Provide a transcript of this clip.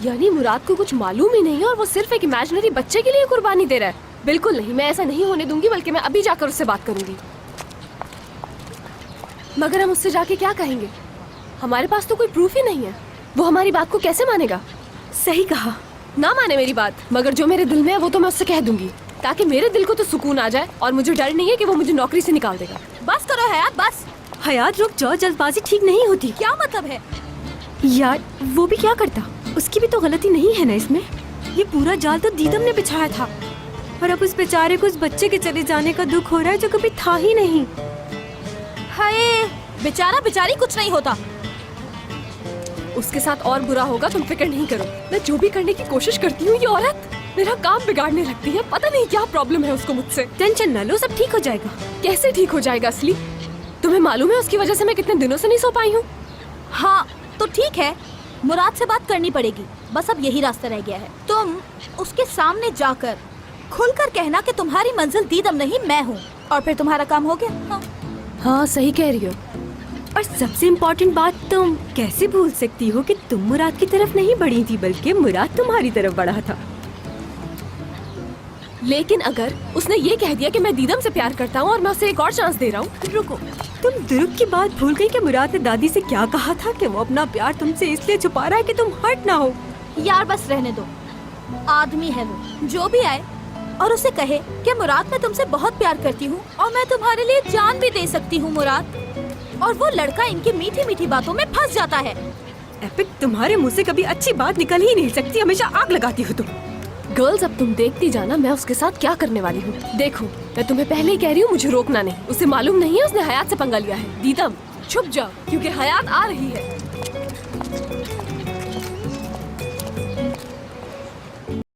यानी मुराद को कुछ मालूम ही नहीं है और वो सिर्फ एक इमेजिनरी बच्चे के लिए कुर्बानी दे रहा है। बिल्कुल नहीं, मैं ऐसा नहीं होने दूंगी, बल्कि मैं अभी जाकर उससे बात करूंगी। मगर हम उससे जाके क्या कहेंगे? हमारे पास तो कोई प्रूफ ही नहीं है। वो हमारी बात को कैसे मानेगा? सही कहा। ना माने मेरी बात, मगर जो मेरे दिल में है वो तो मैं उससे कह दूंगी, ताकि मेरे दिल को तो सुकून आ जाए और मुझे डर नहीं है कि वो मुझे नौकरी से निकाल देगा। बस करो हयात, बस। हयात रुक जाओ, जल्दबाजी ठीक नहीं होती। क्या मतलब है? यार वो भी क्या करता, उसकी भी तो गलती नहीं है ना इसमें। ये पूरा जाल तो दीदम ने बिछाया था और अब उस बेचारे को उस बच्चे के चले जाने का दुख हो रहा है जो कभी था ही नहीं। हाय, बेचारा बेचारी कुछ नहीं होता। उसके साथ और बुरा होगा, तुम फिक्र नहीं करो। मैं जो भी करने की कोशिश करती हूँ, ये औरत मेरा काम बिगाड़ने लगती है। पता नहीं क्या प्रॉब्लम है उसको मुझसे। टेंशन न लो, सब ठीक हो जाएगा। कैसे ठीक हो जाएगा असली? तुम्हें मालूम है उसकी वजह से मैं कितने दिनों से नहीं सो पाई हूँ। हाँ तो ठीक है, मुराद से बात करनी पड़ेगी। बस अब यही रास्ता रह गया है। तुम उसके सामने जाकर खुलकर कहना कि तुम्हारी मंजिल दीदम नहीं मैं हूँ, और फिर तुम्हारा काम हो गया। हाँ सही कह रही हो। और सबसे इम्पोर्टेंट बात, तुम कैसे भूल सकती हो कि तुम मुराद की तरफ नहीं बढ़ी थी, बल्कि मुराद तुम्हारी तरफ बढ़ा था। लेकिन अगर उसने ये कह दिया कि मैं दीदम से प्यार करता हूँ और मैं उसे एक और चांस दे रहा हूँ। रुको, तुम दुरुक की बात भूल गई कि मुराद ने दादी से क्या कहा था कि वो अपना प्यार तुमसे इसलिए छुपा रहा है कि तुम हर्ट ना हो। यार बस रहने दो, आदमी है वो। जो भी आए और उसे कहे कि मुराद मैं तुमसे बहुत प्यार करती हूँ और मैं तुम्हारे लिए जान भी दे सकती हूँ मुराद। और वो लड़का इनकी मीठी मीठी बातों में फंस जाता है। एपिक, तुम्हारे मुंह से कभी अच्छी बात निकल ही नहीं सकती, हमेशा आग लगाती हो तुम। गर्ल्स अब तुम देखती जाना मैं उसके साथ क्या करने वाली हूँ। देखो मैं तुम्हें पहले ही कह रही हूँ, मुझे रोकना नहीं। उसे मालूम नहीं है उसने हयात से पंगा लिया है। दीदम चुप जाओ, क्योंकि हयात आ रही है।